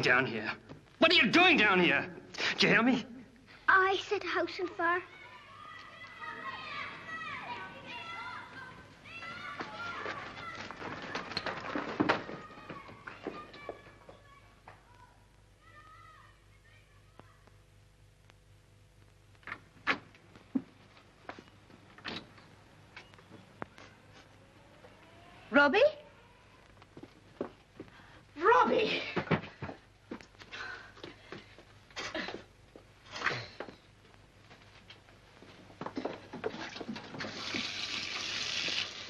down here? What are you doing down here? Do you hear me? I set a house on fire. Robbie? Robbie!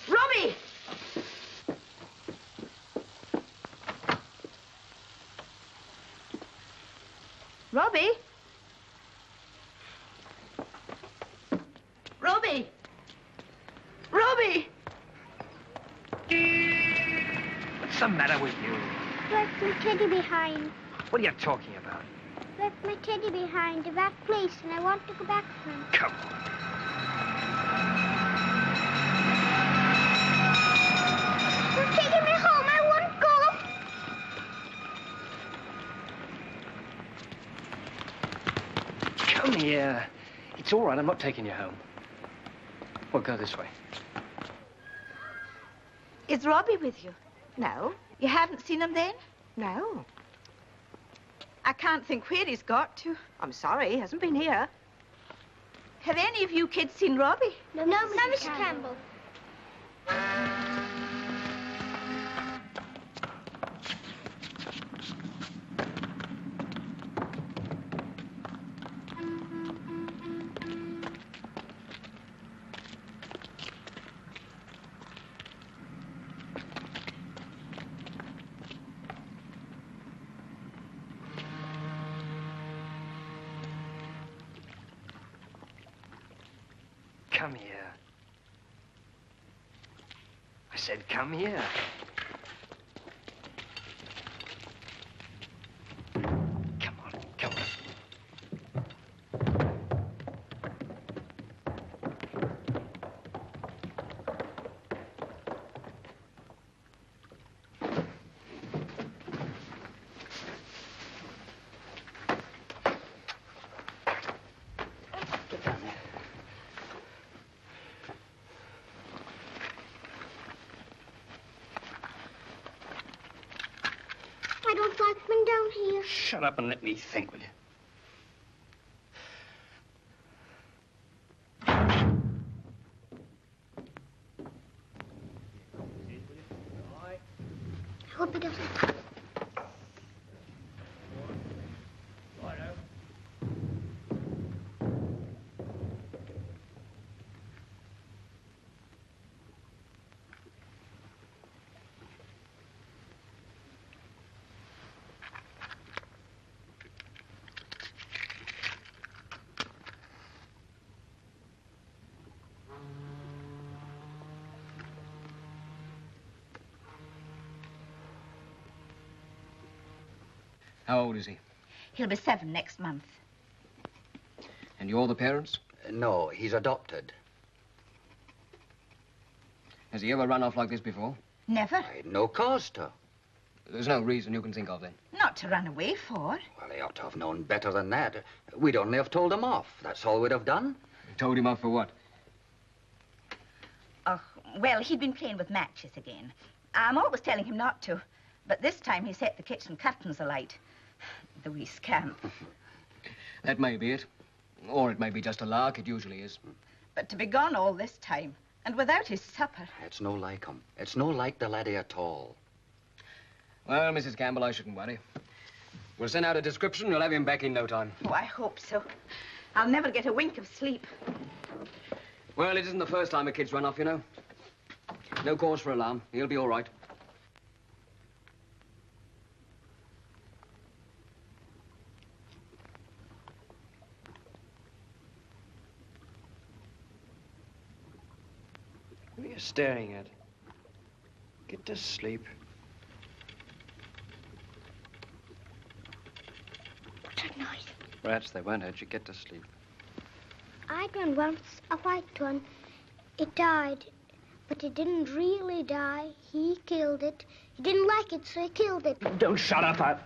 Robbie! Robbie? Robbie! Robbie! What's the matter with you? Left my teddy behind. What are you talking about? Left my teddy behind at that place, and I want to go back to him. Come on. You're taking me home. I won't go. Come here. It's all right. I'm not taking you home. We'll go this way. Is Robbie with you? No. You haven't seen him then? No. I can't think where he's got to. I'm sorry, he hasn't been here. Have any of you kids seen Robbie? No, Mr. Campbell. Come here. I said, come here. Come on, come on. Get down there. I don't like being down here. Shut up and let me think, will you? I hope he doesn't. How old is he? He'll be 7 next month. And you're the parents? No, he's adopted. Has he ever run off like this before? Never. I had no cause to. There's no reason you can think of, then? Not to run away for. Well, he ought to have known better than that. We'd only have told him off. That's all we'd have done. You told him off for what? Oh, well, he'd been playing with matches again. I'm always telling him not to, but this time he set the kitchen curtains alight. The wee scamp. That may be it. Or it may be just a lark. It usually is. But to be gone all this time, and without his supper. It's no like him. It's no like the laddie at all. Well, Mrs. Campbell, I shouldn't worry. We'll send out a description. You'll have him back in no time. Oh, I hope so. I'll never get a wink of sleep. Well, it isn't the first time a kid's run off, you know. No cause for alarm. He'll be all right. What are you staring at? Get to sleep. What's that noise? Rats, they won't hurt you. Get to sleep. I had one once, a white one. It died, but it didn't really die. He killed it. He didn't like it, so he killed it. Don't shut up.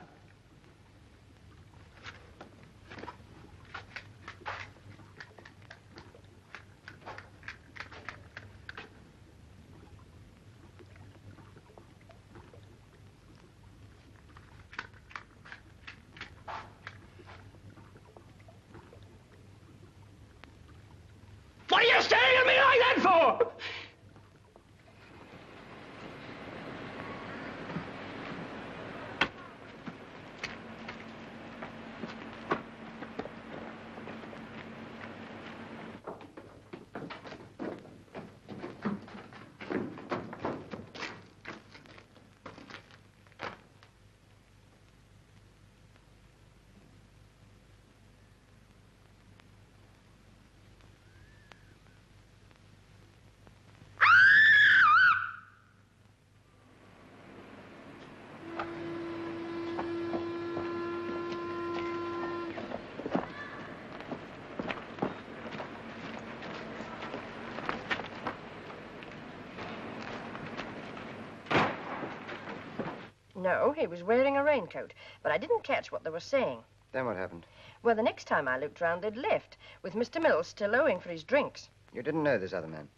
No, he was wearing a raincoat, but I didn't catch what they were saying. Then what happened? Well, the next time I looked round, they'd left, with Mr. Mills still owing for his drinks. You didn't know this other man?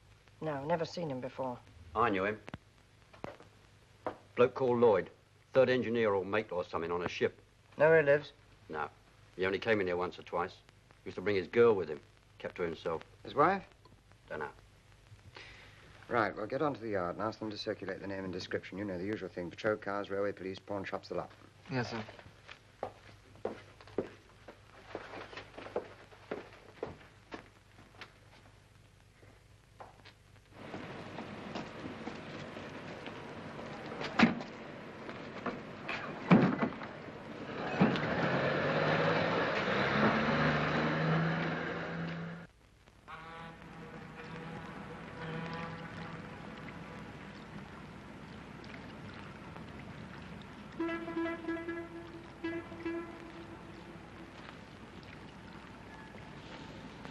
No, never seen him before. I knew him. Bloke called Lloyd. Third engineer or mate or something on a ship. Know where he lives? No. He only came in here once or twice. Used to bring his girl with him. Kept to himself. His wife? Dunno. Right, well, get onto the yard and ask them to circulate the name and description. You know, the usual thing. Patrol cars, railway police, pawn shops, the lot. Yes, sir.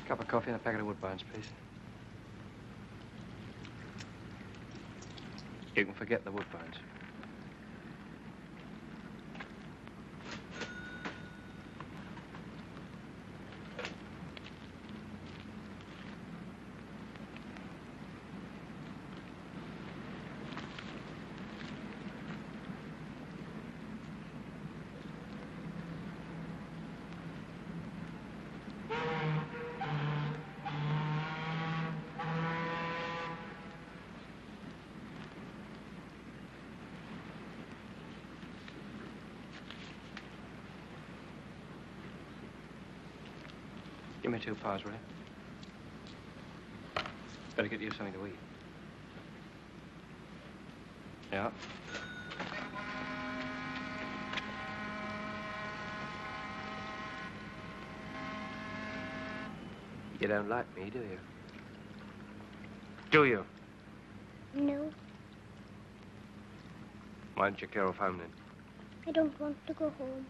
Cup of coffee and a packet of Woodbines, please. You can forget the Woodbines. Give me 2 pies, will you? Better get you something to eat. Yeah. You don't like me, do you? Do you? No, Why don't you clear off home, then? I don't want to go home.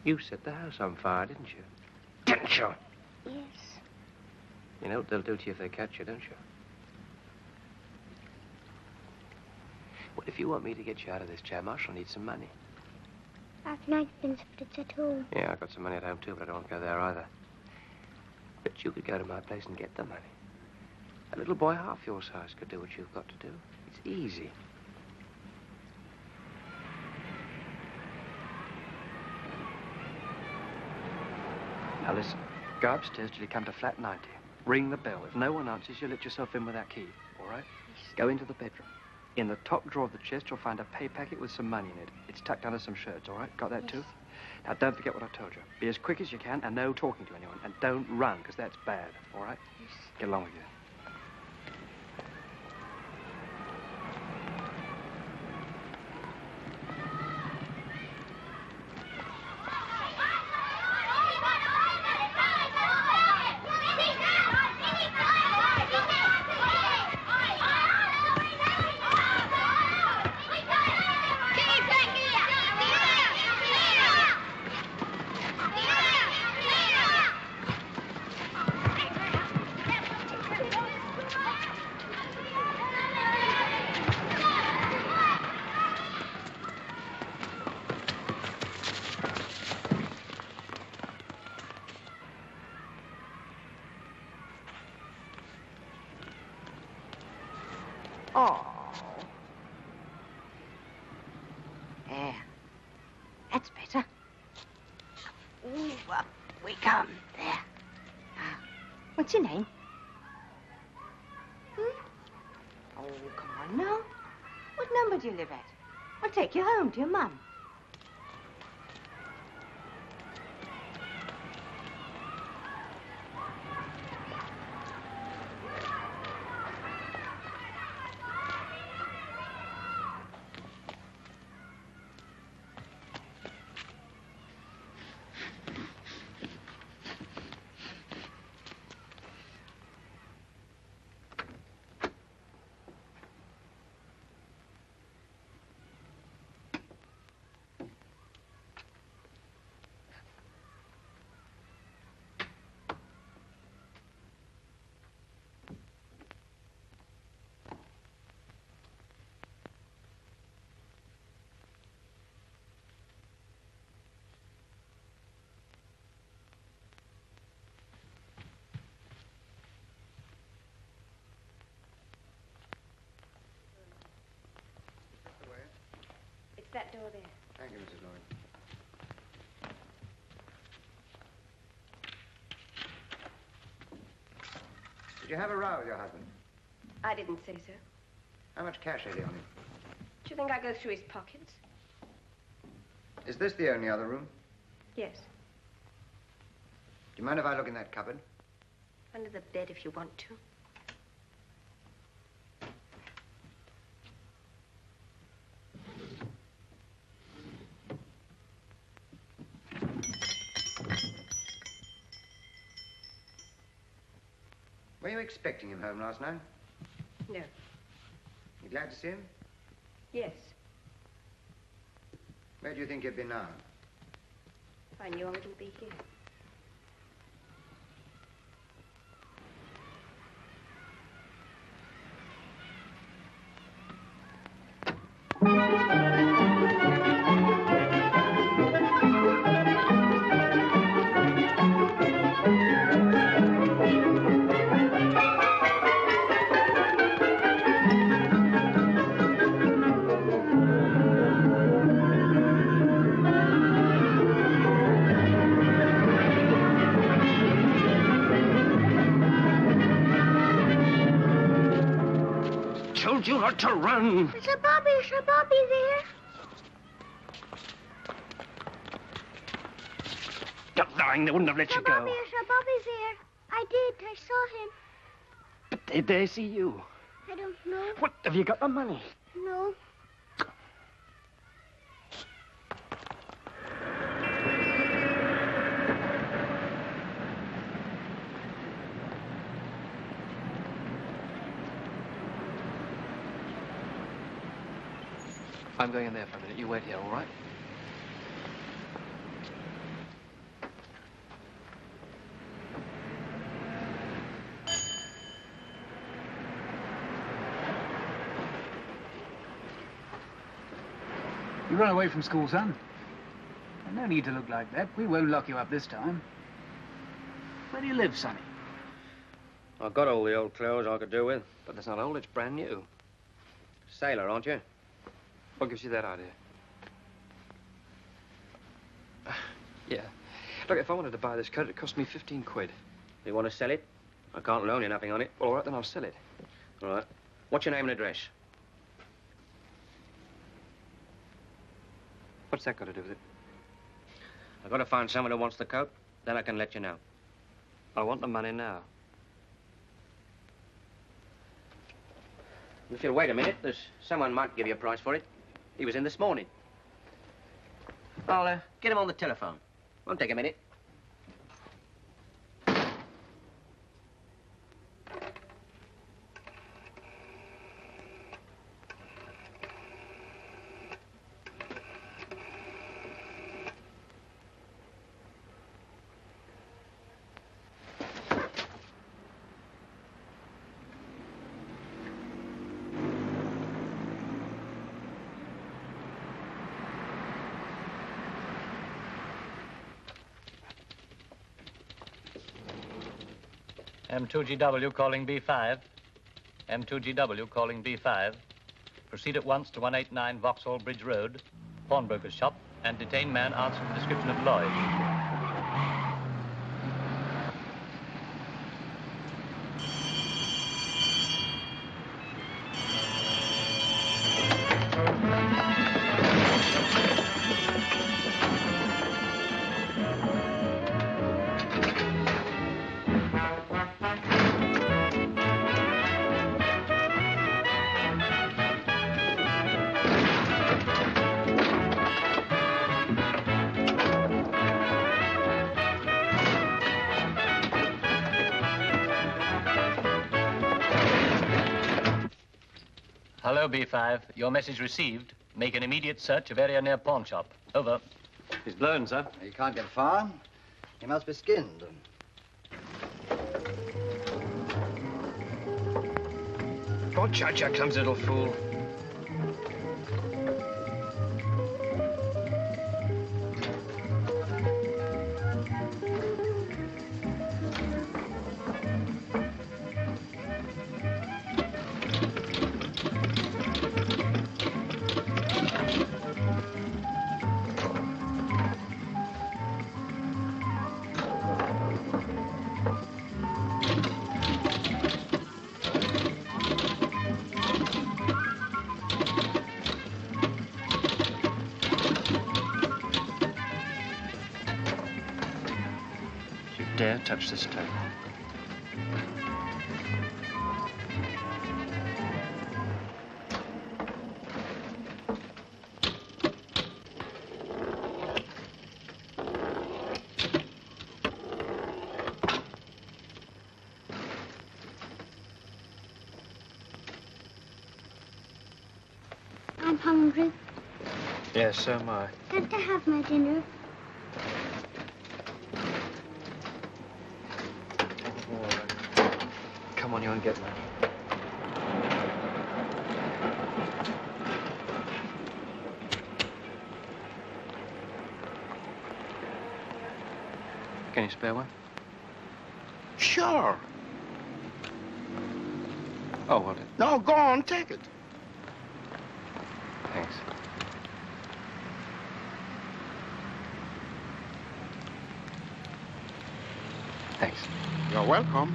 You set the house on fire, didn't you? Didn't you? Yes. You know what they'll do to you if they catch you, don't you? Well, if you want me to get you out of this jam, I shall need some money. I've ninepence, but it's at home. Yeah, I've got some money at home, too, but I don't want to go there either. But you could go to my place and get the money. A little boy half your size could do what you've got to do. It's easy. Now, listen. Go upstairs till you come to flat 90. Ring the bell. If no one answers, you let yourself in with that key, all right? Go into the bedroom. In the top drawer of the chest, you'll find a pay packet with some money in it. It's tucked under some shirts, all right? Got that, too? Now, don't forget what I told you. Be as quick as you can and no talking to anyone. And don't run, because that's bad, all right? Yes. Get along with you. Oh. There. That's better. Ooh, up we come. There. Now, what's your name? Oh, come on now. What number do you live at? I'll take you home to your mum. that door there. Thank you, Mrs. Lloyd. Did you have a row with your husband? I didn't say so. How much cash had he on him? Do you think I go through his pockets? Is this the only other room? Yes. Do you mind if I look in that cupboard? Under the bed if you want to. Were you expecting him home last night? No. You glad to see him? Yes. Where do you think he'd be now? I knew I wouldn't be here. You ought to run. Is Sir Bobby there? Stop lying, they wouldn't have let you go. Sir Bobby's there. I did, I saw him. But did they see you? I don't know. What, have you got the money? No. I'm going in there for a minute. You wait here, all right? You run away from school, son. No need to look like that. We won't lock you up this time. Where do you live, sonny? I've got all the old clothes I could do with. But that's not old, it's brand new. Sailor, aren't you? What gives you that idea? Yeah. Look, if I wanted to buy this coat, it'd cost me 15 quid. You want to sell it? I can't loan you nothing on it. Well, all right, then I'll sell it. All right. What's your name and address? What's that got to do with it? I've got to find someone who wants the coat, then I can let you know. I want the money now. If you'll wait a minute, there's someone might give you a price for it. He was in this morning. I'll get him on the telephone. Won't take a minute. M2GW calling B5. M2GW calling B5. Proceed at once to 189 Vauxhall Bridge Road, pawnbroker's shop, and detain man answering the description of Lloyd. Hello, B5. Your message received. Make an immediate search of area near pawn shop. Over. He's blown, sir. He can't get far. He must be skinned. Watch out, you clumsy little fool. dare touch this table. I'm hungry. Yes, so am I. Can't I have my dinner? Come on, you and get me. Can you spare one? Sure. Oh, well, No, go on, take it. thanks. Thanks. You're welcome.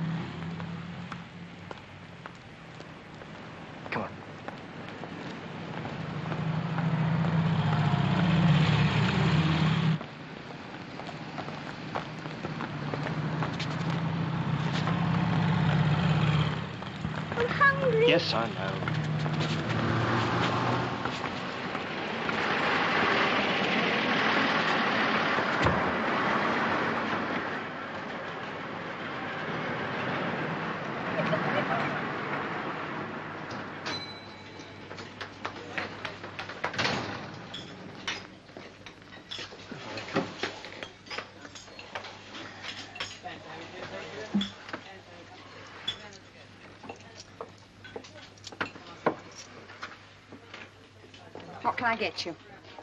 Come on. I'm hungry. Yes, I know. What can I get you?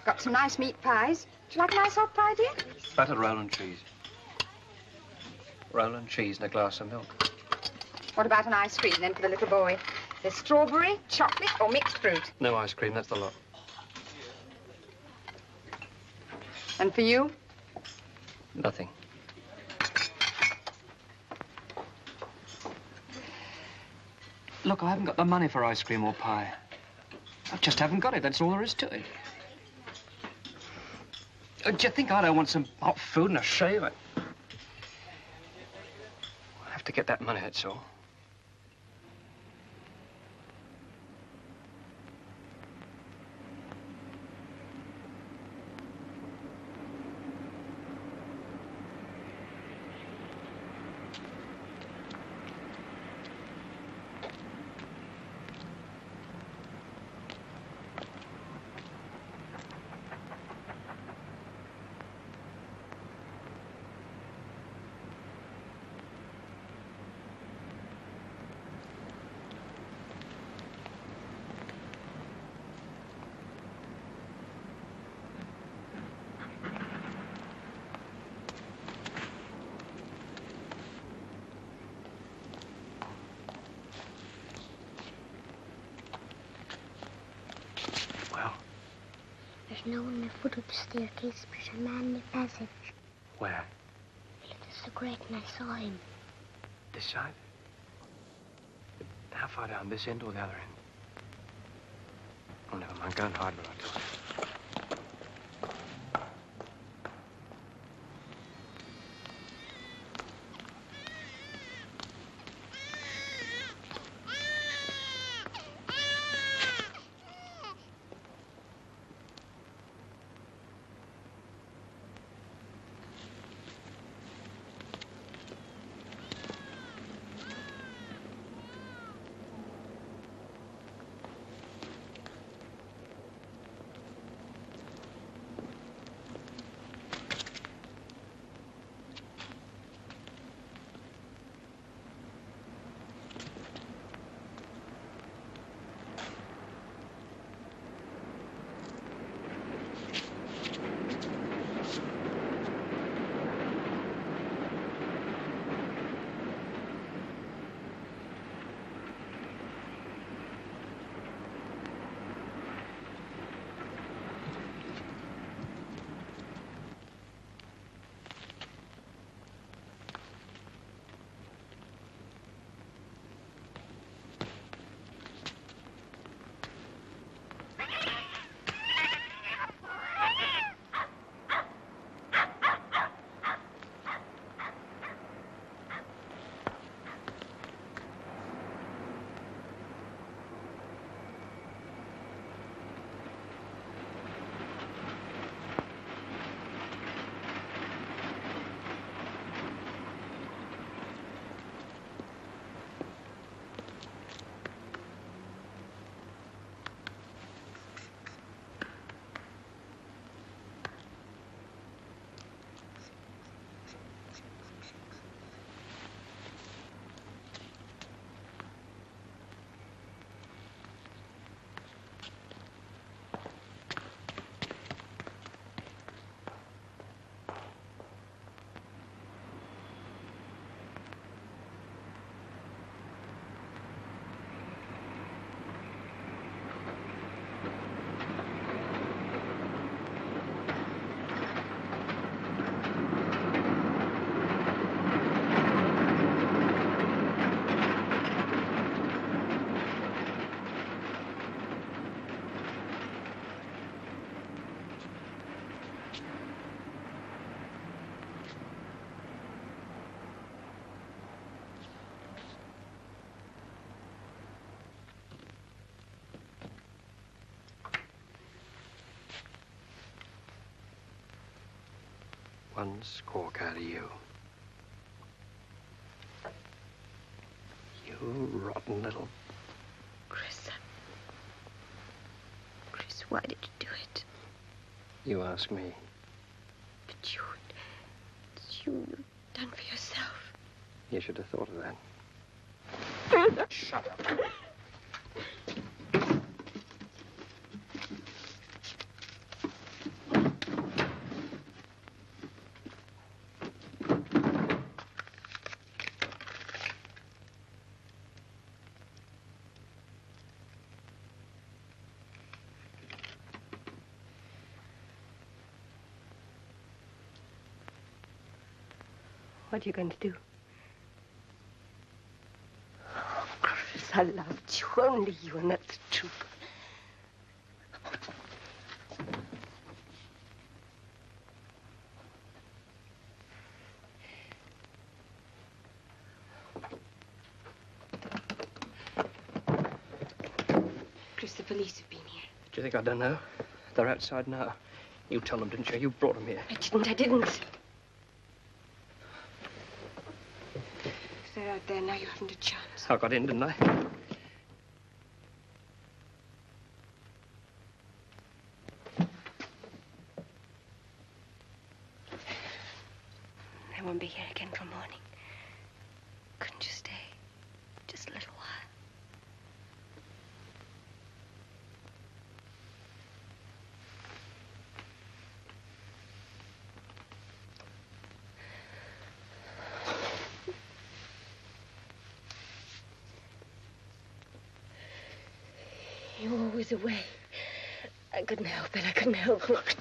Got some nice meat pies. Would you like a nice hot pie, dear? Buttered roll and cheese. Roll and cheese and a glass of milk. What about an ice cream, then, for the little boy? There's strawberry, chocolate, or mixed fruit. No ice cream, that's the lot. And for you? Nothing. Look, I haven't got the money for ice cream or pie. I just haven't got it, that's all there is to it. Do you think I don't want some hot food and a shave? I have to get that money, that's all. There's no one in the foot of the staircase, but a man in the passage. Where? He looked so great and I saw him. This side? How far down, this end or the other end? Oh, never mind, go and hide where I told you. one squawk out of you. You rotten little... Chris, why did you do it? You ask me. But you've done for yourself. You should have thought of that. Shut up. What are you going to do? Oh, Chris, I loved you, only you, and that's the truth. Chris, the police have been here. Do you think I don't know? They're outside now. You told them, didn't you? You brought them here. I didn't. They're out there now. You haven't a chance. I got in, didn't I? I won't be here again till morning. Couldn't you stay? Just a little while. You were always away. I couldn't help it. I couldn't help it.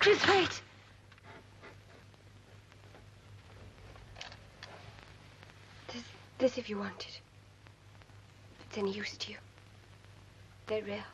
Chris, wait. This if you want it. If it's any use to you. They're real.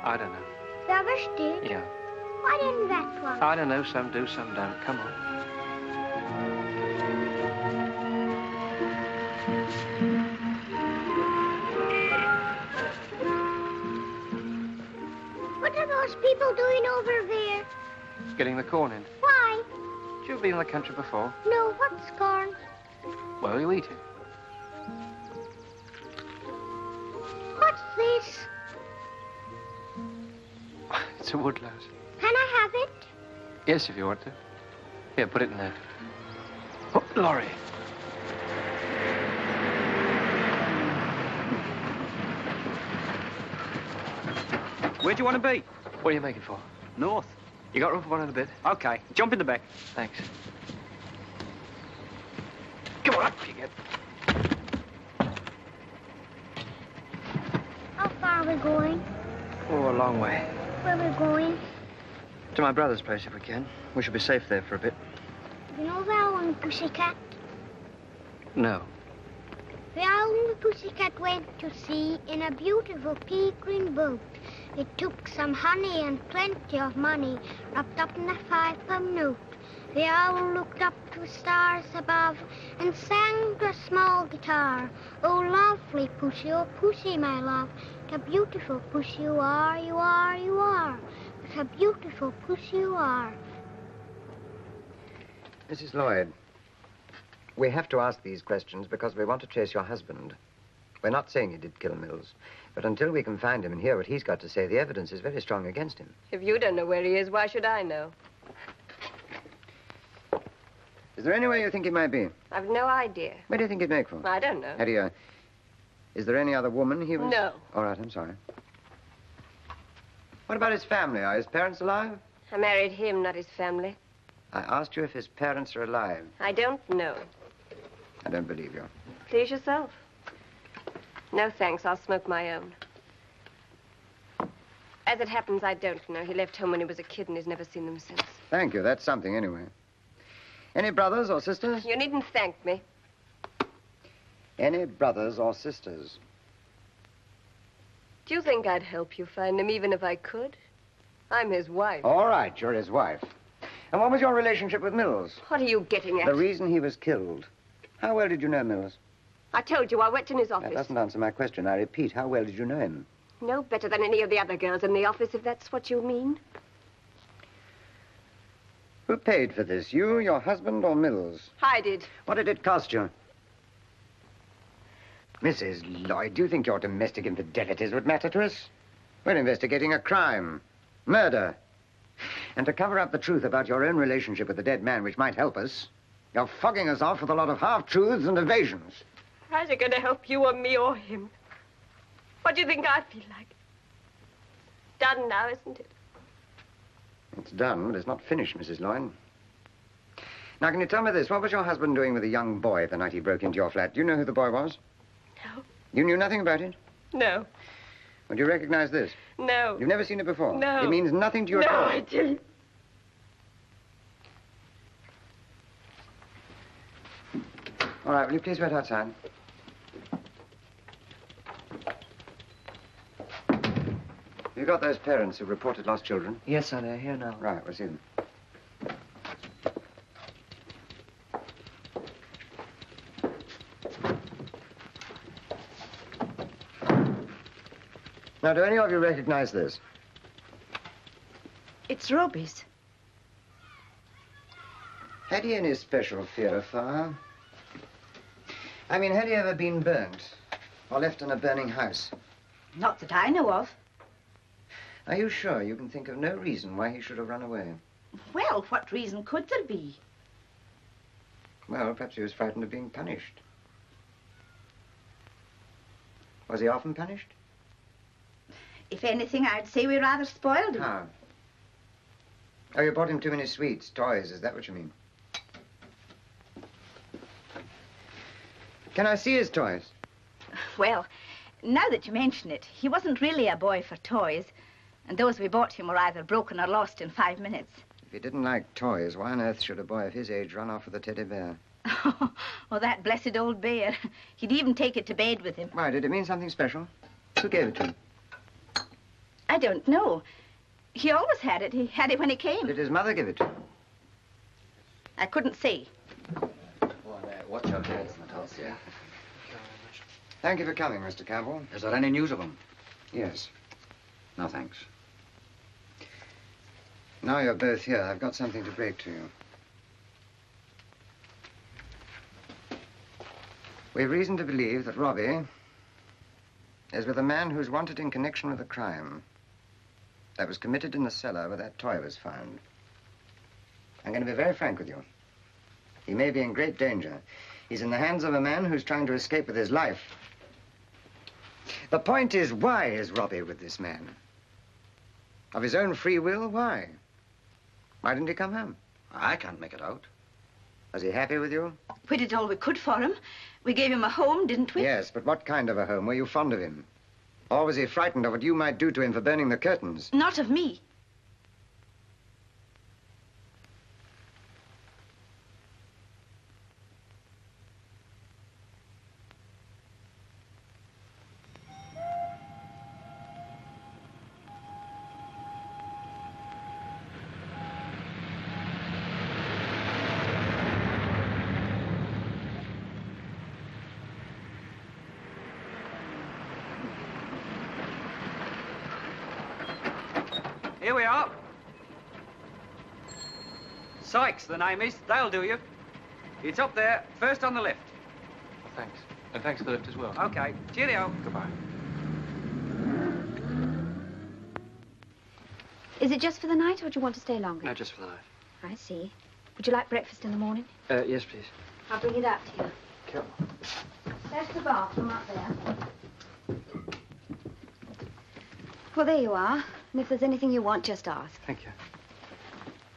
I don't know. The others did? Yeah. Why didn't that one? I don't know. Some do, some don't. Come on. people doing over there? Getting the corn in. Why? You ever been in the country before? No, what's corn? Well, you eat it. What's this? It's a woodlouse. Can I have it? Yes, if you want to. Here, put it in there. Oh, Laurie. Where do you want to be? What are you making for? North. You got room for one in a bit? Okay, jump in the back. Thanks. Come on up, you get. How far are we going? Oh, a long way. Where are we going? To my brother's place, if we can. We should be safe there for a bit. You know the owl and the pussycat? No. The owl and the pussycat went to sea in a beautiful pea-green boat. It took some honey and plenty of money wrapped up in a 5-pound note. The owl looked up to the stars above and sang to a small guitar. Oh, lovely pussy, oh, pussy, my love. What a beautiful pussy you are, you are, you are. What a beautiful pussy you are. Mrs. Lloyd, we have to ask these questions because we want to trace your husband. We're not saying he did kill Mills, but until we can find him and hear what he's got to say, the evidence is very strong against him. If you don't know where he is, why should I know? Is there anywhere you think he might be? I've no idea. Where do you think he'd make for? I don't know. Hetty, is there any other woman he was... No. All right, I'm sorry. What about his family? Are his parents alive? I married him, not his family. I asked you if his parents are alive. I don't know. I don't believe you. Please yourself. No, thanks. I'll smoke my own. As it happens, I don't know. He left home when he was a kid and he's never seen them since. Thank you. That's something, anyway. Any brothers or sisters? You needn't thank me. Any brothers or sisters? Do you think I'd help you find him, even if I could? I'm his wife. All right, you're his wife. And what was your relationship with Mills? What are you getting at? The reason he was killed. How well did you know Mills? I told you I worked in his office. That doesn't answer my question. I repeat, how well did you know him? No better than any of the other girls in the office, if that's what you mean. Who paid for this? You, your husband, or Mills? I did. What did it cost you? Mrs. Lloyd, do you think your domestic infidelities would matter to us? We're investigating a crime. Murder. And to cover up the truth about your own relationship with the dead man, which might help us, you're fogging us off with a lot of half-truths and evasions. How's it going to help you or me or him? What do you think I feel like? Done now, isn't it? It's done, but it's not finished, Mrs. Lloyd. Now, can you tell me this? What was your husband doing with a young boy the night he broke into your flat? Do you know who the boy was? No. You knew nothing about it? No. Well, do you recognize this? No. You've never seen it before? No. It means nothing to you at all? No, I didn't. All right, will you please wait outside? You got those parents who reported lost children? Yes, sir, they're here now. Right, we'll see them. Now, do any of you recognize this? It's Roby's. Had he any special fear of fire? I mean, had he ever been burnt or left in a burning house? Not that I know of. Are you sure you can think of no reason why he should have run away? Well, what reason could there be? Well, perhaps he was frightened of being punished. Was he often punished? If anything, I'd say we rather spoiled him. How? Oh, you bought him too many sweets, toys, is that what you mean? Can I see his toys? Well, now that you mention it, he wasn't really a boy for toys, and those we bought him were either broken or lost in 5 minutes. If he didn't like toys, why on earth should a boy of his age run off with a teddy bear? Oh, that blessed old bear. He'd even take it to bed with him. Why, did it mean something special? Who gave it to him? I don't know. He always had it. He had it when he came. Did his mother give it to him? I couldn't say. Watch your heads, Natalsia. Thank you for coming, Mr. Campbell. Is there any news of him? Yes. No, thanks. Now you're both here, I've got something to break to you. We've reason to believe that Robbie is with a man who's wanted in connection with a crime that was committed in the cellar where that toy was found. I'm going to be very frank with you. He may be in great danger. He's in the hands of a man who's trying to escape with his life. The point is, why is Robbie with this man? Of his own free will, why? Why didn't he come home? I can't make it out. Was he happy with you? We did all we could for him. We gave him a home, didn't we? Yes, but what kind of a home? Were you fond of him? Or was he frightened of what you might do to him for burning the curtains? Not of me. Here we are. Sykes, the name is. They'll do you. It's up there, first on the left. Thanks. And thanks for the lift as well. Okay. Cheerio. Goodbye. Is it just for the night, or do you want to stay longer? No, just for the night. I see. Would you like breakfast in the morning? Yes, please. I'll bring it out to you. Cool. There's the bathroom up there. Well, there you are. And if there's anything you want, just ask. Thank you.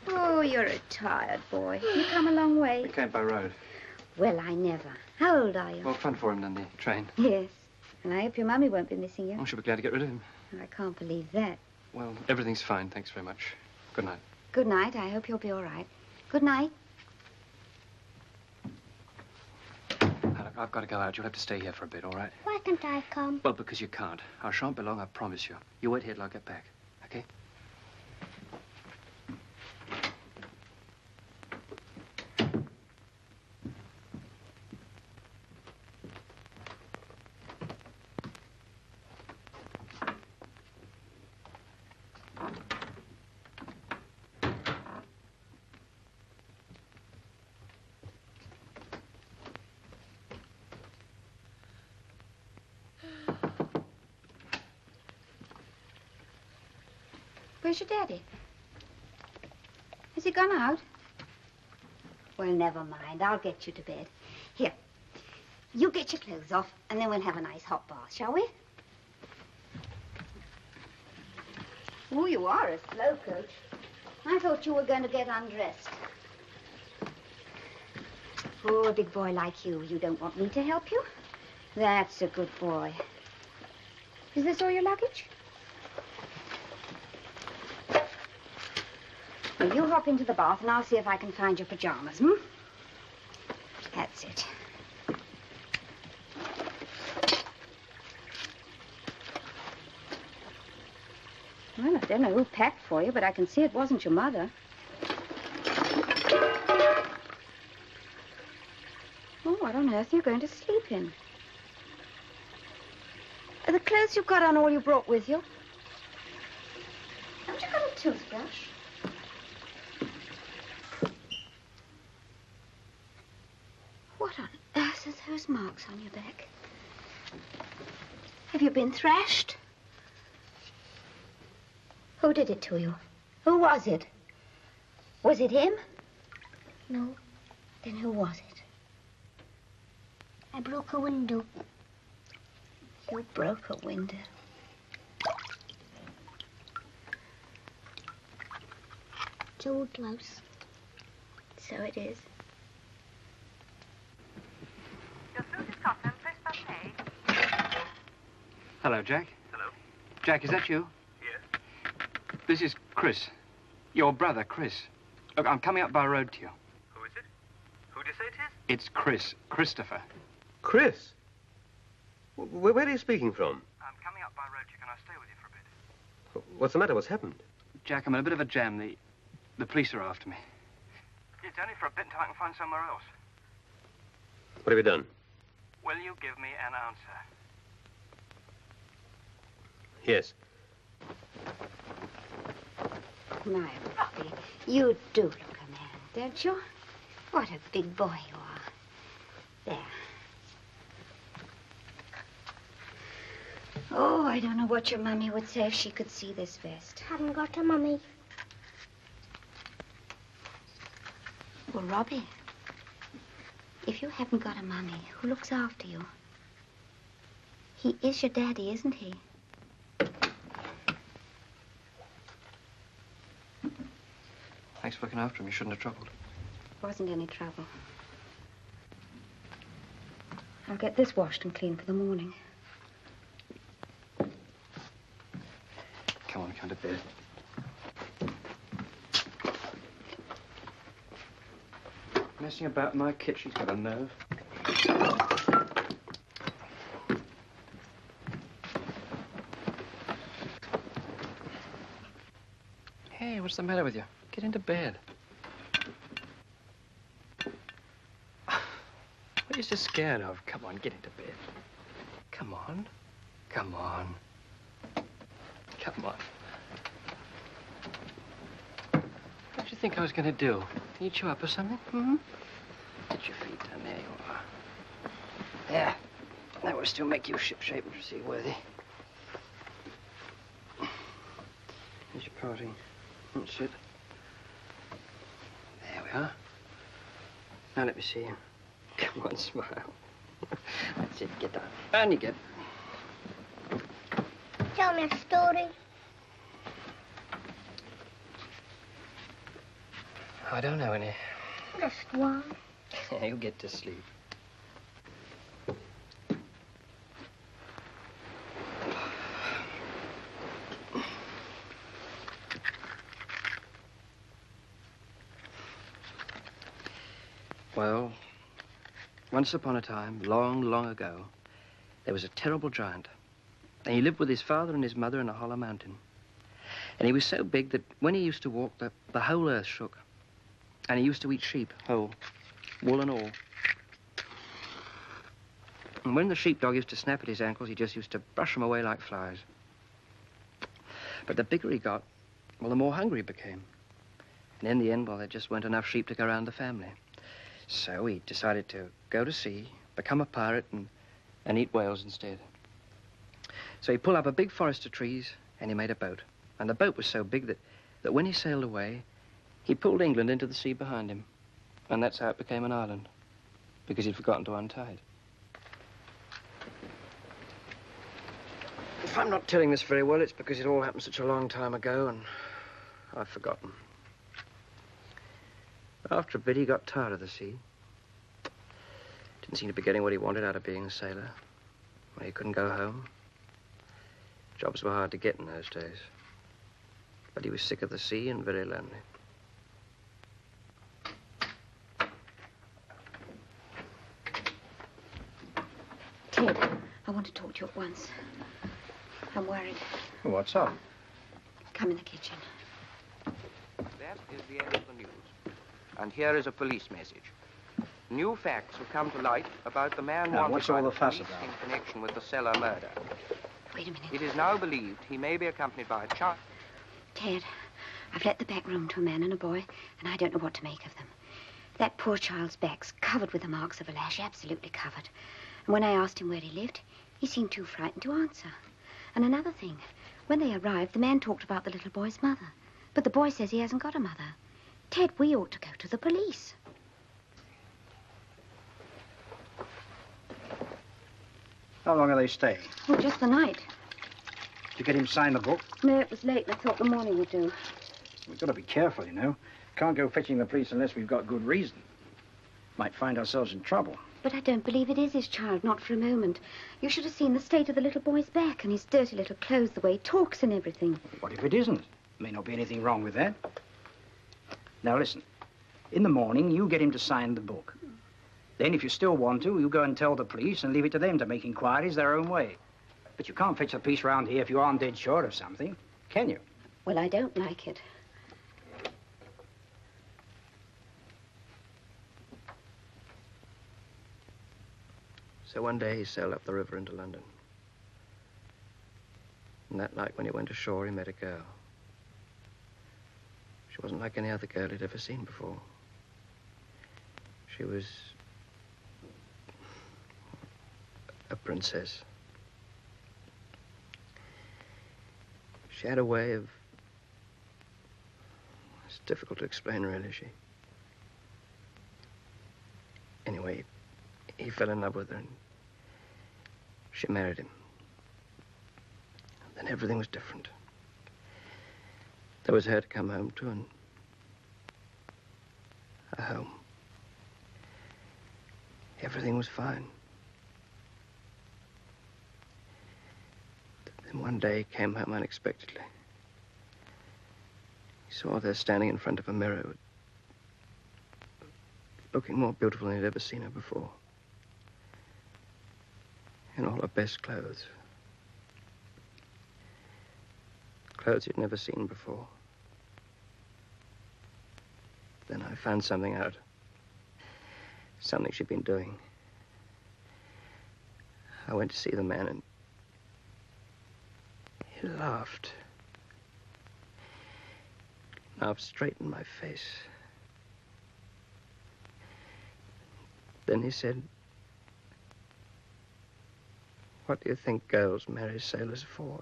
Oh, you're a tired boy. You come a long way. We came by road. Well, I never. How old are you? Well, fun for him than the train. Yes. And I hope your mummy won't be missing you. I should be glad to get rid of him. I can't believe that. Well, everything's fine. Thanks very much. Good night. Good night. I hope you'll be all right. Good night. Now, look, I've got to go out. You'll have to stay here for a bit, all right? Why can't I come? Well, because you can't. I shan't be long, I promise you. You wait here till I get back, okay? Where's your daddy? Has he gone out? Well, never mind. I'll get you to bed. Here, you get your clothes off, and then we'll have a nice hot bath, shall we? Oh, you are a slow coach. I thought you were going to get undressed. Oh, a big boy like you. You don't want me to help you? That's a good boy. Is this all your luggage? Well, you hop into the bath, and I'll see if I can find your pajamas, hmm? That's it. Well, I don't know who packed for you, but I can see it wasn't your mother. Oh, what on earth are you going to sleep in? Are the clothes you've got on all you brought with you? Haven't you got a toothbrush? What on earth are those marks on your back? Have you been thrashed? Who did it to you? Who was it? Was it him? No. Then who was it? I broke a window. You broke a window. It's old Louse. So it is. Your food is hot and fresh buffet. Hello, Jack. Hello. Jack, is that you? Yes. This is Chris. Your brother, Chris. Look, I'm coming up by road to you. Who is it? Who did you say it is? It's Chris. Christopher. Chris? Where are you speaking from? I'm coming up by road to you. Can I stay with you for a bit? What's the matter? What's happened? Jack, I'm in a bit of a jam. The police are after me. It's only for a bit until I can find somewhere else. What have you done? Will you give me an answer? Yes. My You do look a man, don't you? What a big boy you are. There. Oh, I don't know what your mummy would say if she could see this vest. Haven't got a mummy. Well, Robbie, if you haven't got a mummy, who looks after you? He is your daddy, isn't he? Thanks for looking after him. You shouldn't have troubled. Wasn't any trouble. I'll get this washed and clean for the morning. Come on, come to bed. Messing about in my kitchen, she's got a nerve. Hey, what's the matter with you? Get into bed. What are you so scared of? Come on, get into bed. Come on. Come on. Come on. What did you think I was going to do? Eat you up or something? Hmm? Get your feet down. There you are. There. That will still make you shipshape and seaworthy. Here's your party. That's it. There we are. Now let me see you. Come on, smile. That's it. Get down. Down you get. Tell me a story. I don't know any. Just one. You'll get to sleep. Well, once upon a time, long, long ago, there was a terrible giant. And he lived with his father and his mother in a hollow mountain. And he was so big that when he used to walk, the whole earth shook. And he used to eat sheep, whole, wool and all. And when the sheepdog used to snap at his ankles, he just used to brush them away like flies. But the bigger he got, well, the more hungry he became. And in the end, well, there just weren't enough sheep to go around the family. So he decided to go to sea, become a pirate, and eat whales instead. So he pulled up a big forest of trees, and he made a boat. And the boat was so big that when he sailed away, he pulled England into the sea behind him. And that's how it became an island, because he'd forgotten to untie it. If I'm not telling this very well, it's because it all happened such a long time ago, and I've forgotten. After a bit, he got tired of the sea. Didn't seem to be getting what he wanted out of being a sailor. Well, he couldn't go home. Jobs were hard to get in those days. But he was sick of the sea and very lonely. Ted, I want to talk to you at once. I'm worried. What's up? Come in the kitchen. That is the end of the news. And here is a police message. New facts have come to light about the man Now, wanted what's by all the the fuss police about? in connection with the cellar murder. Wait a minute. It is now believed he may be accompanied by a child. Ted, I've let the back room to a man and a boy, and I don't know what to make of them. That poor child's back's covered with the marks of a lash, absolutely covered. And when I asked him where he lived, he seemed too frightened to answer. And another thing, when they arrived, the man talked about the little boy's mother. But the boy says he hasn't got a mother. Ted, we ought to go to the police. How long are they staying? Oh, just the night. Did you get him to sign the book? No, it was late, and I thought the morning would do. We've got to be careful, you know. Can't go fetching the police unless we've got good reason. Might find ourselves in trouble. But I don't believe it is his child, not for a moment. You should have seen the state of the little boy's back and his dirty little clothes, the way he talks and everything. What if it isn't? May not be anything wrong with that. Now, listen. In the morning, you get him to sign the book. Then, if you still want to, you go and tell the police and leave it to them to make inquiries their own way. But you can't fetch the police round here if you aren't dead sure of something, can you? Well, I don't like it. So one day he sailed up the river into London. And that night when he went ashore, he met a girl. She wasn't like any other girl he'd ever seen before. She was a princess. She had a way of... It's difficult to explain, really. Anyway, he fell in love with her and she married him. Then everything was different. There was her to come home to and a home. Everything was fine. Then one day he came home unexpectedly. He saw her standing in front of a mirror, looking more beautiful than he'd ever seen her before. In all her best clothes. Clothes he'd never seen before. Then I found something out. Something she'd been doing. I went to see the man and he laughed. Laughed straight in my face. Then he said, "What do you think girls marry sailors for?"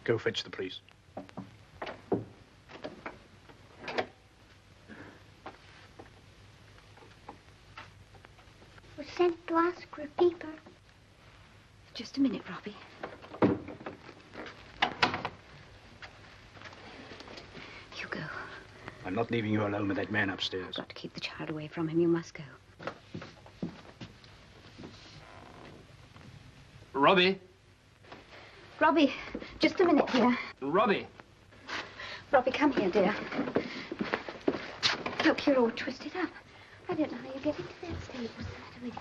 Go fetch the police. Was sent to ask for a peeper. Just a minute, Robbie. You go. I'm not leaving you alone with that man upstairs. I've got to keep the child away from him. You must go. Robbie? Robbie, just a minute, dear. Robbie? Robbie, come here, dear. Look, you're all twisted up. I don't know how you get into that state. What's the matter with you?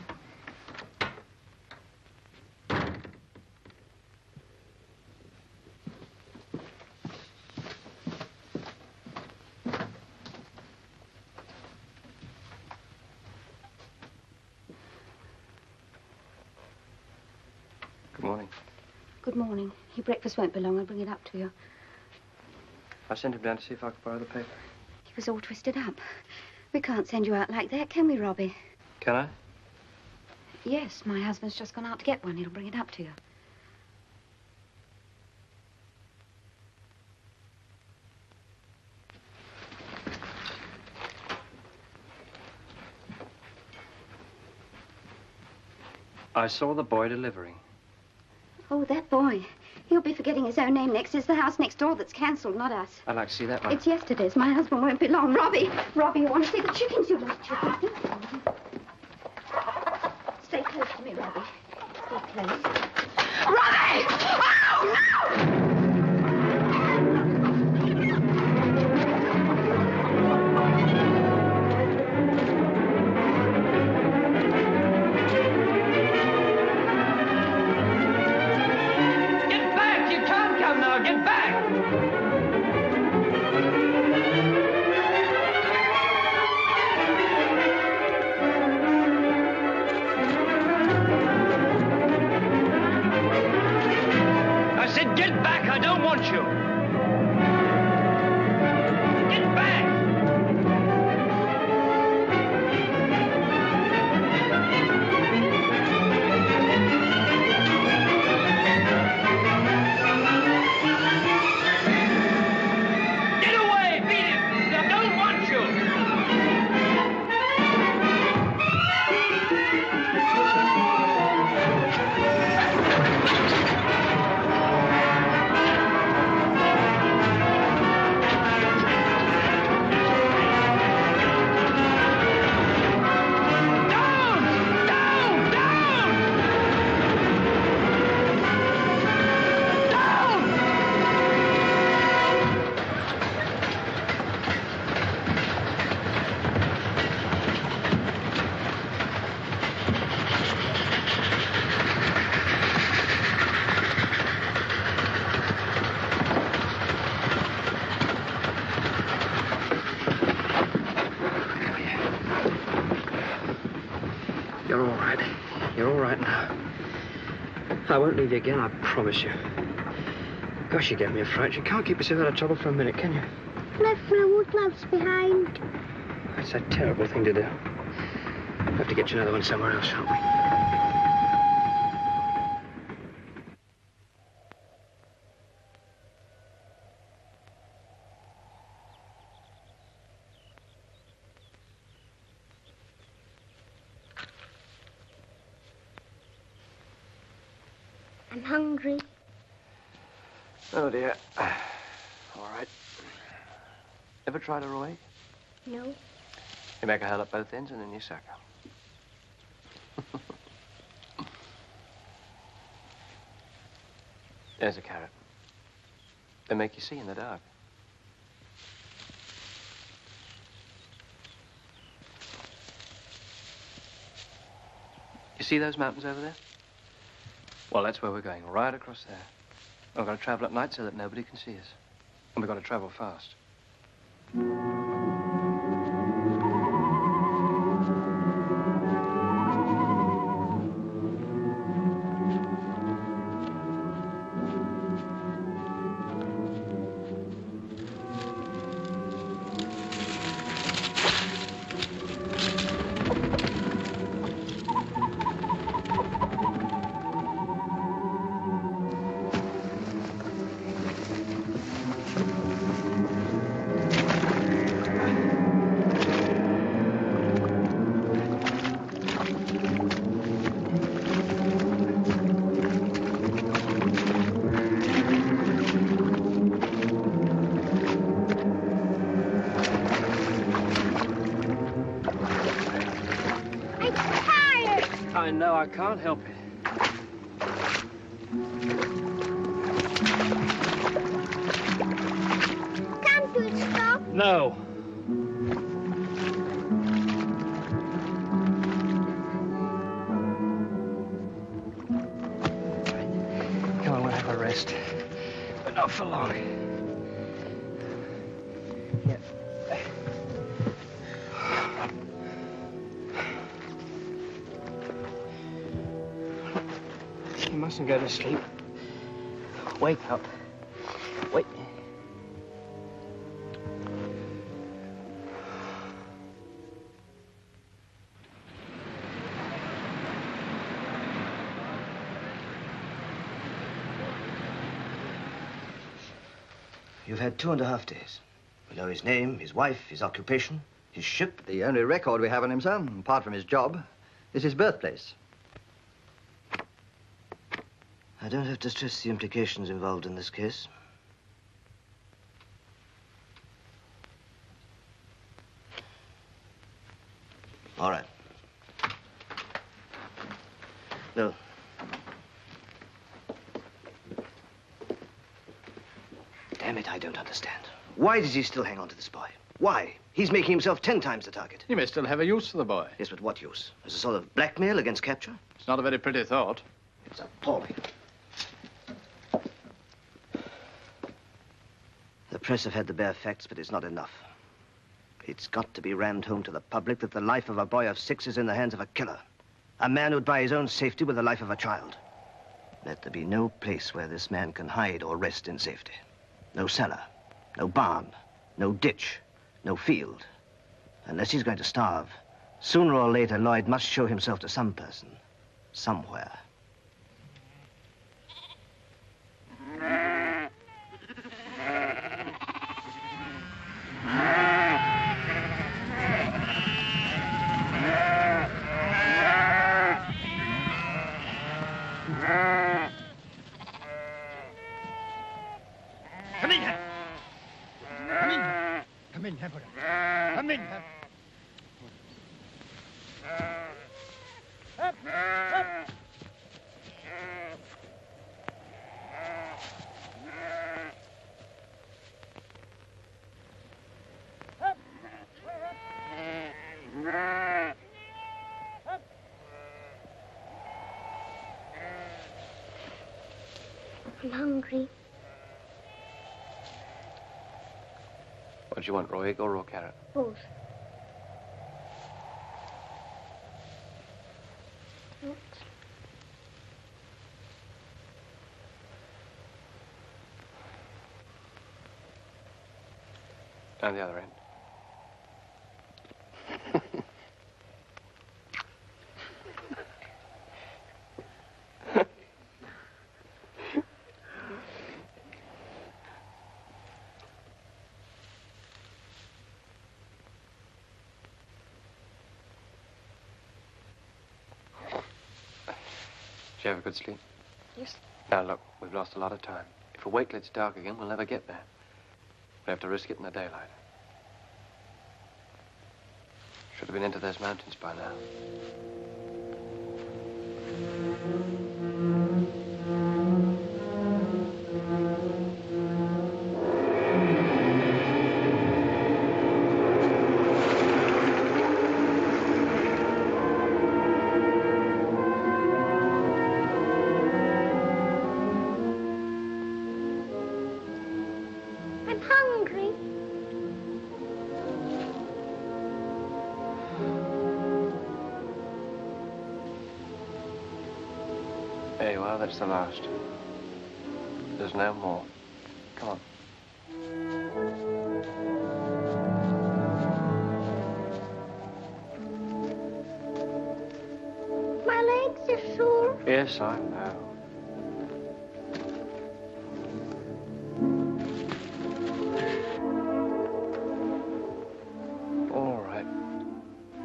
Good morning. Good morning. Your breakfast won't be long. I'll bring it up to you. I sent him down to see if I could borrow the paper. He was all twisted up. We can't send you out like that, can we, Robbie? Can I? Yes, my husband's just gone out to get one. He'll bring it up to you. I saw the boy delivering. Oh, that boy. He'll be forgetting his own name next. It's the house next door that's cancelled, not us. I'd like to see that one. It's yesterday's. My husband won't be long. Robbie! Robbie, you want to see the chickens? You love chickens. Stay close to me, Robbie. Stay close. Robbie! Oh, no! Get back! right now. I won't leave you again, I promise you. Gosh, you gave me a fright. You can't keep yourself out of trouble for a minute, can you? Left my woodlouse behind. That's a terrible thing to do. We'll have to get you another one somewhere else, shan't we? I'm hungry. Oh, dear. All right. Ever tried a raw egg? No. You make a hole at both ends and then you suck her. There's a carrot. They make you see in the dark. You see those mountains over there? Well, that's where we're going, right across there. We've got to travel at night so that nobody can see us. And we've got to travel fast. No, I can't help it. Can't you stop? No. Come on, we'll have a rest. But not for long. You mustn't go to sleep. Wake up. Wait. You've had 2.5 days. We know his name, his wife, his occupation, his ship. The only record we have on him, sir, apart from his job, is his birthplace. I don't have to stress the implications involved in this case. All right. No. Damn it, I don't understand. Why does he still hang on to this boy? Why? He's making himself 10 times the target. You may still have a use for the boy. Yes, but what use? As a sort of blackmail against capture? It's not a very pretty thought. It's appalling. The press have had the bare facts, but it's not enough. It's got to be rammed home to the public that the life of a boy of 6 is in the hands of a killer. A man who'd buy his own safety with the life of a child. Let there be no place where this man can hide or rest in safety. No cellar, no barn, no ditch, no field. Unless he's going to starve, sooner or later, Lloyd must show himself to some person, somewhere. Come in here. Come in here. Come in here. Come in here. Up, up. I'm hungry. What do you want, raw egg or raw carrot? Both. Thanks. And the other end. Did you have a good sleep? Yes. Now, look, we've lost a lot of time. If we wait till it's dark again, we'll never get there. We have to risk it in the daylight. Should have been into those mountains by now. I'm hungry. There you are, that's the last. There's no more. Come on. My legs are sore. Yes, I know. All right.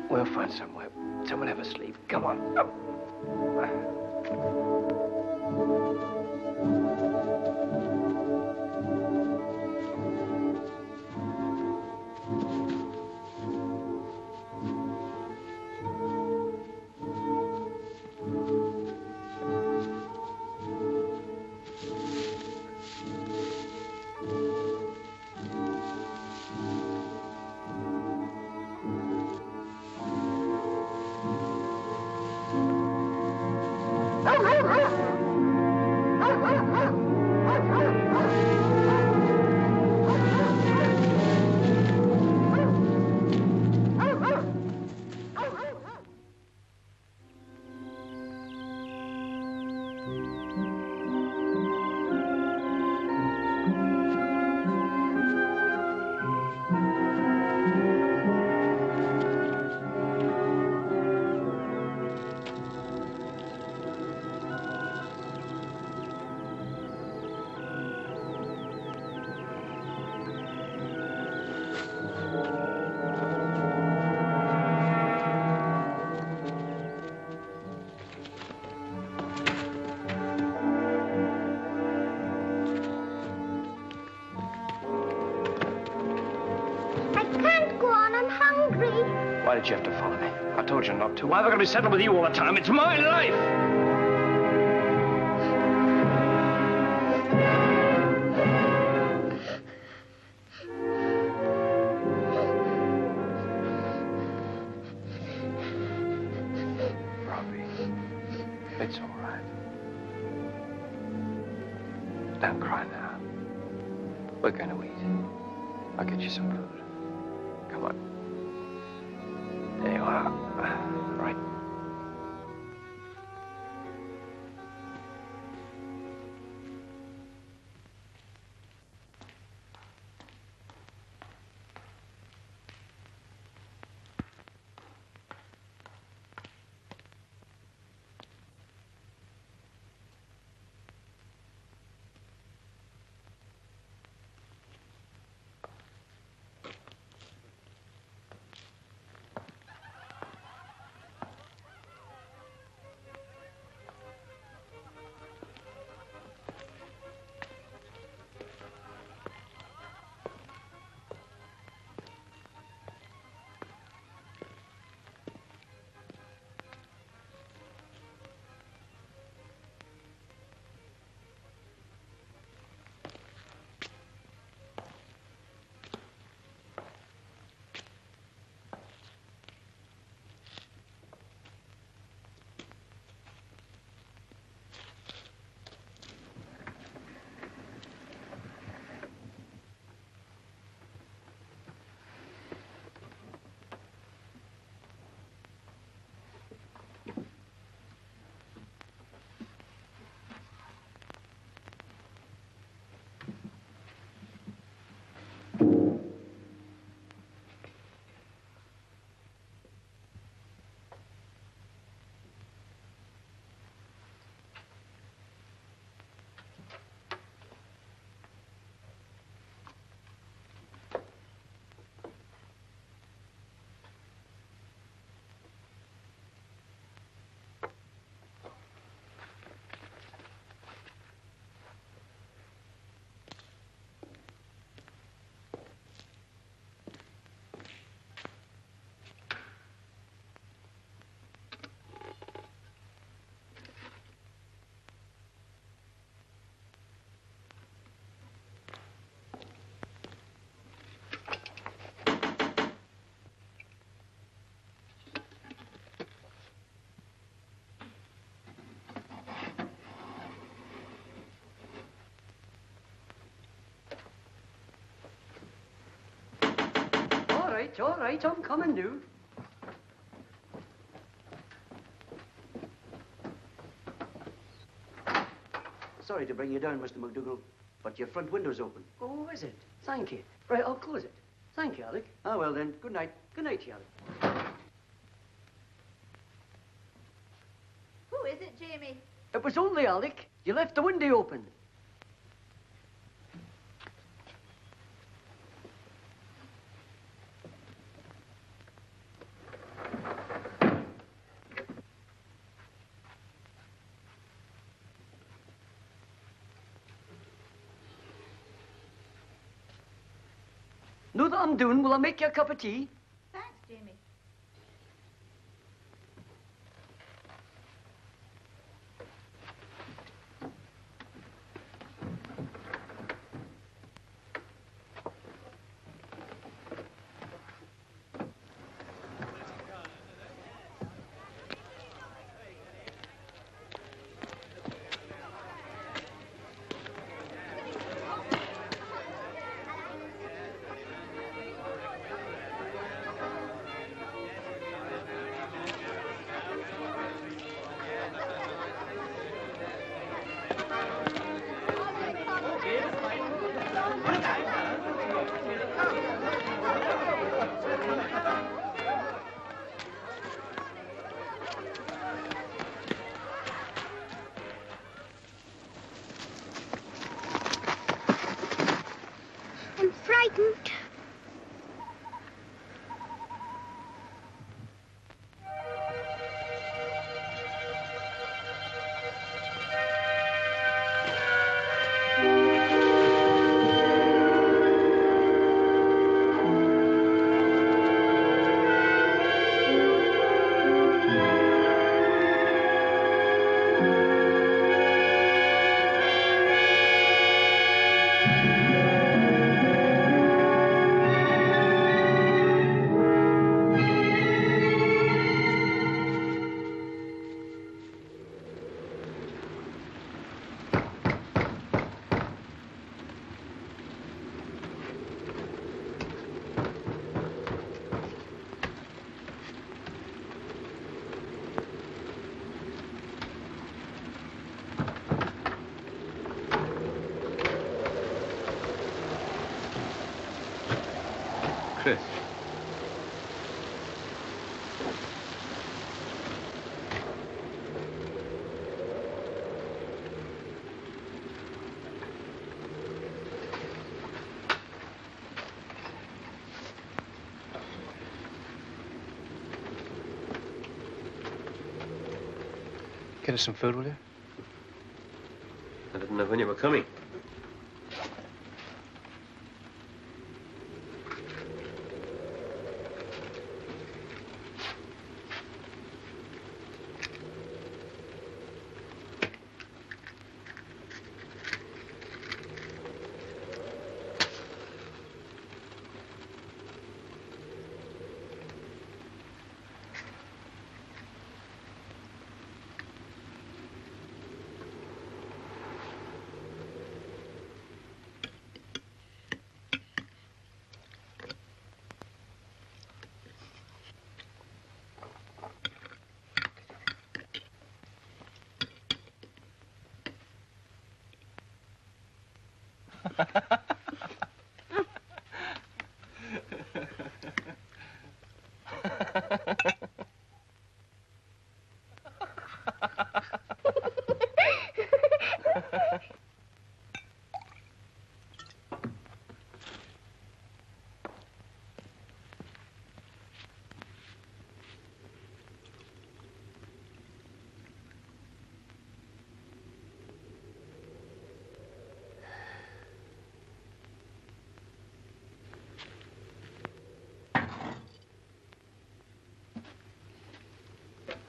We'll find somewhere. Someone have a sleep. Come on. Up. Why did you have to follow me? I told you not to. Why am I going to be settled with you all the time? It's my life! Robbie, it's all right. Don't cry now. We're going to eat. I'll get you some food. Come on. There you are. Right. all right. I'm coming now. Sorry to bring you down, Mr. McDougall, but your front window's open. Oh, is it? Thank you. Right, I'll close it. Thank you, Alec. Ah, well then, good night. Good night to you, Alec. Who is it, Jamie? It was only Alec. You left the window open. Know that I'm doing, will I make you a cup of tea? Thanks, Jamie. Frightened. Chris. Get us some food, will you? I didn't know when you were coming.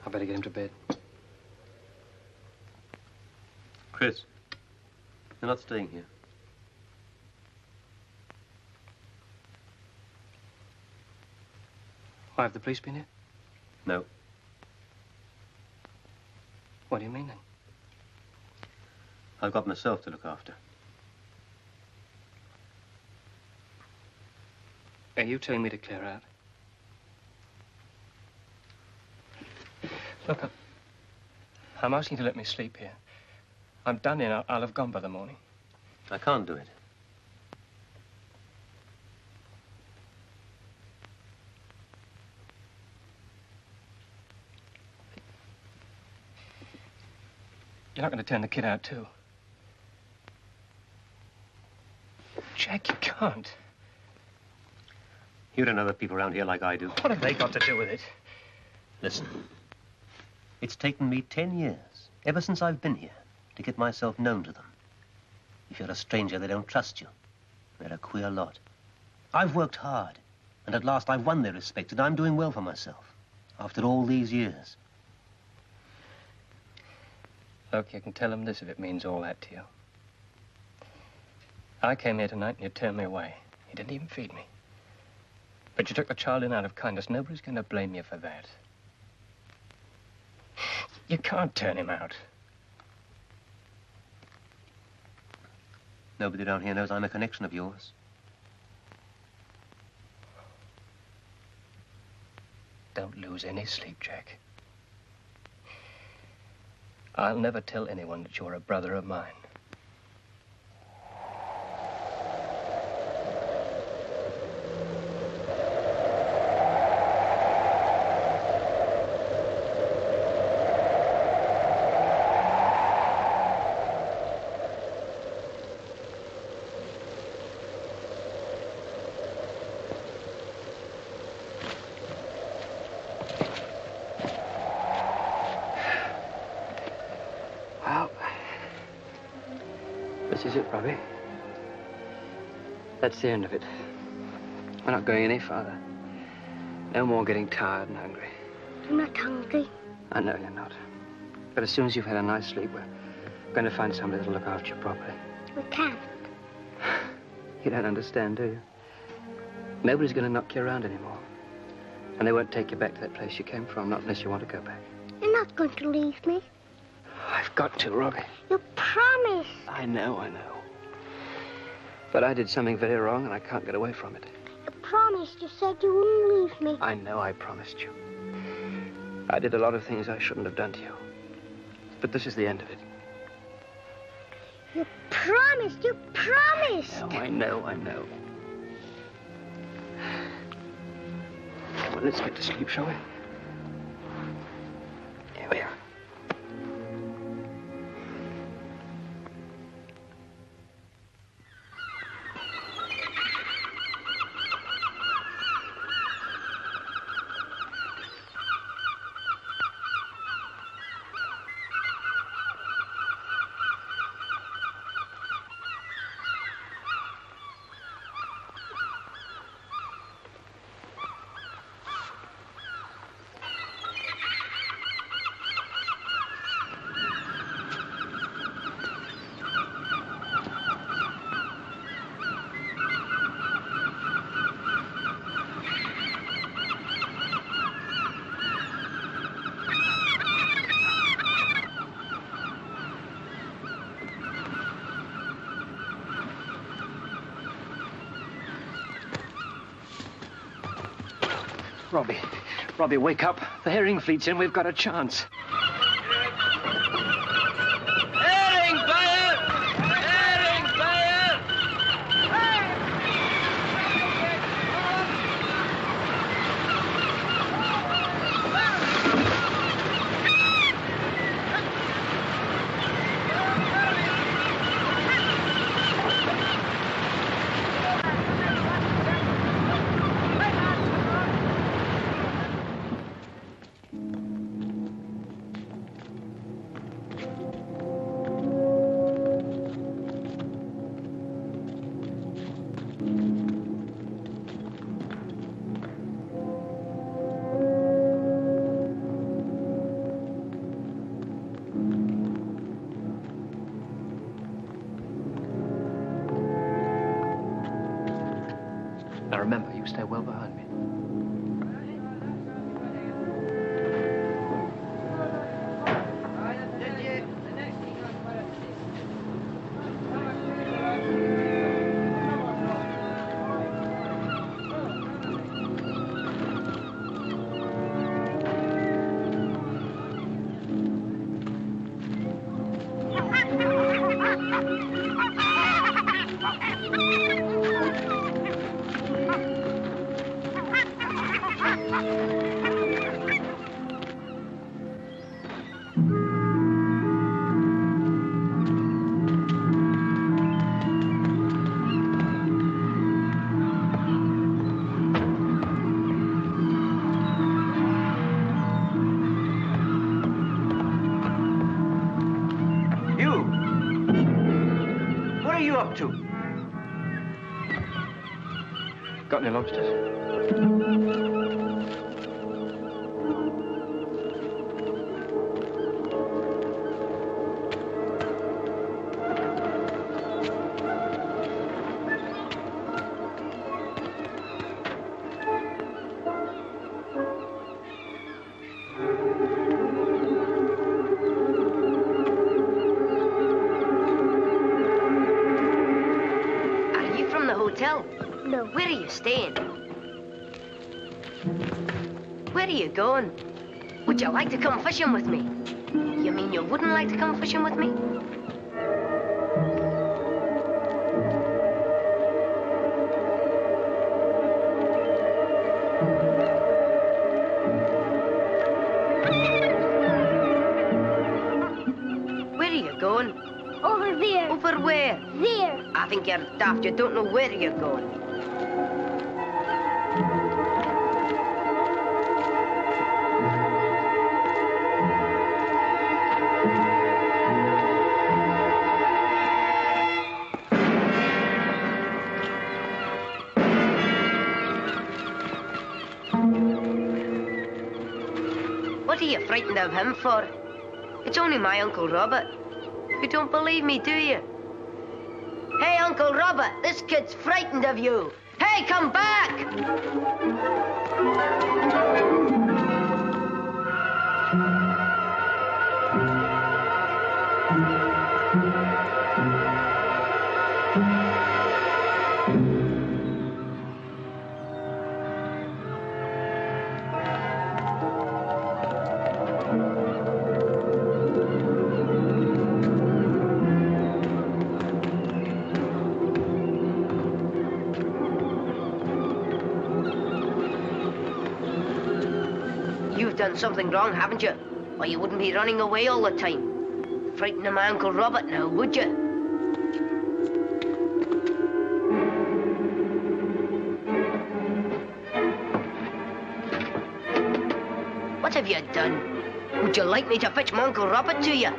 I better get him to bed. Chris, you're not staying here. Why, have the police been here? No. What do you mean, then? I've got myself to look after. Are you telling me to clear out? Look, I'm asking you to let me sleep here. I'm done in. I'll have gone by the morning. I can't do it. You're not going to turn the kid out, too. Jack, you can't. You don't know the people around here like I do. What have they got to do with it? Listen. It's taken me 10 years, ever since I've been here, to get myself known to them. If you're a stranger, they don't trust you. They're a queer lot. I've worked hard, and at last I've won their respect, and I'm doing well for myself, after all these years. Look, you can tell them this if it means all that to you. I came here tonight and you turned me away. You didn't even feed me. But you took the child in out of kindness. Nobody's going to blame you for that. You can't turn him out. Nobody down here knows I'm a connection of yours. Don't lose any sleep, Jack. I'll never tell anyone that you're a brother of mine. This is it, Robbie. That's the end of it. We're not going any farther. No more getting tired and hungry. I'm not hungry. I know you're not. But as soon as you've had a nice sleep, we're going to find somebody that'll look after you properly. We can't. You don't understand, do you? Nobody's going to knock you around anymore. And they won't take you back to that place you came from, not unless you want to go back. You're not going to leave me. I've got to, Robbie. You promised. I know. But I did something very wrong, and I can't get away from it. You promised. You said you wouldn't leave me. I know I promised you. I did a lot of things I shouldn't have done to you. But this is the end of it. You promised. You promised. Oh, I know. Come on, let's get to sleep, shall we? Here we are. Robbie, wake up. The herring fleet's in. We've got a chance. Herring fire! Herring fire! Now remember, you stay well behind me. Got any lobsters? No. Where are you staying? Where are you going? Would you like to come fishing with me? You mean you wouldn't like to come fishing with me? Where are you going? Over there. Over where? There. I think you're daft. You don't know where you're going. What are you frightened of him for? It's only my Uncle Robert. You don't believe me, do you? Hey, Uncle Robert, this kid's frightened of you. Hey, come back! You've done something wrong, haven't you? Or you wouldn't be running away all the time. Frightening my Uncle Robert now, would you? What have you done? Would you like me to fetch my Uncle Robert to you?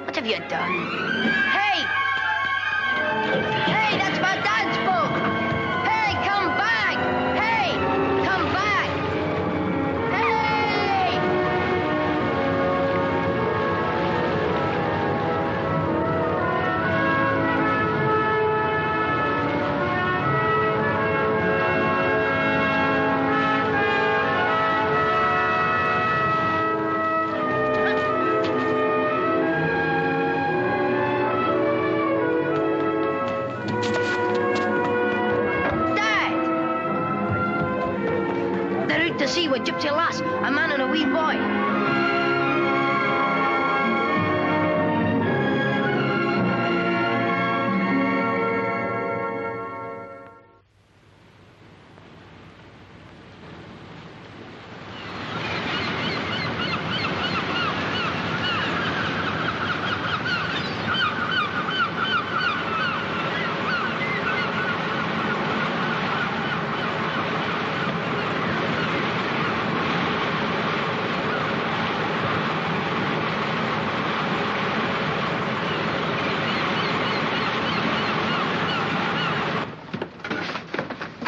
What have you done? Hey! Hey, that's my dad's boat! Hey, come back! Hey, come back! Hey! To sea with gypsy lass, a man and a wee boy.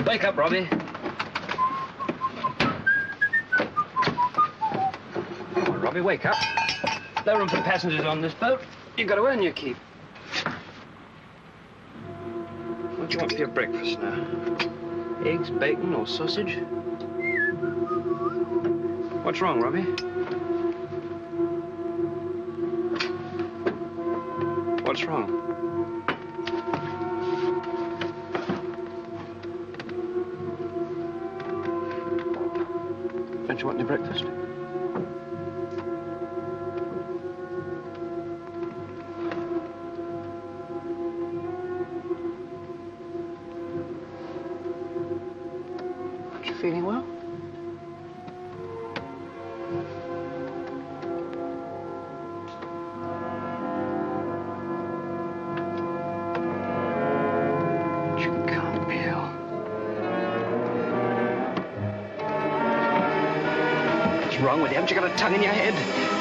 Wake up, Robbie. Come on, Robbie, wake up. No room for passengers on this boat. You've got to earn your keep. What do you want for your breakfast now? Eggs, bacon, or sausage? What's wrong, Robbie? What's wrong? Don't you want any breakfast? Aren't you feeling well? What's wrong with you? Haven't you got a tongue in your head?